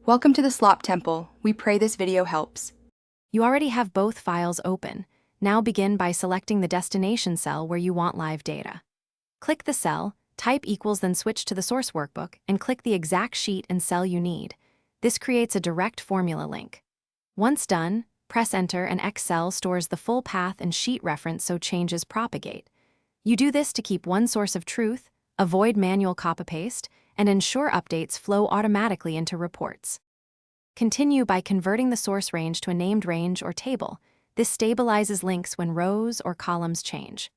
Welcome to the Slop Temple. We pray this video helps. You already have both files open. Now begin by selecting the destination cell where you want live data. Click the cell, type equals, then switch to the source workbook and click the exact sheet and cell you need. This creates a direct formula link. Once done, press enter and Excel stores the full path and sheet reference so changes propagate. You do this to keep one source of truth, avoid manual copy-paste, and ensure updates flow automatically into reports. Continue by converting the source range to a named range or table. This stabilizes links when rows or columns change.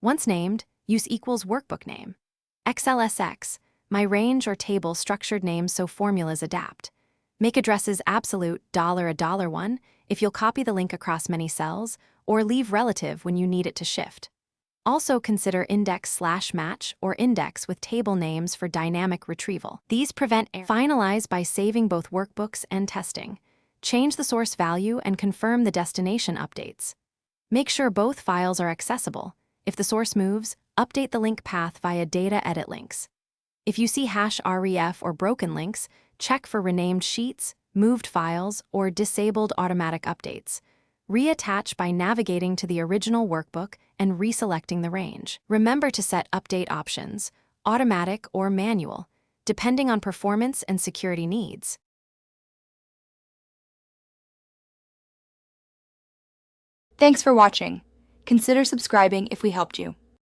Once named, use equals workbook name. XLSX, my range or table structured names so formulas adapt. Make addresses absolute $1 if you'll copy the link across many cells, or leave relative when you need it to shift. Also consider index/match or index with table names for dynamic retrieval. These prevent error. Finalize by saving both workbooks and testing. Change the source value and confirm the destination updates. Make sure both files are accessible. If the source moves, update the link path via data edit links. If you see #ref or broken links, check for renamed sheets, moved files, or disabled automatic updates. Reattach by navigating to the original workbook and reselecting the range. Remember to set update options, automatic or manual, depending on performance and security needs. Thanks for watching. Consider subscribing if we helped you.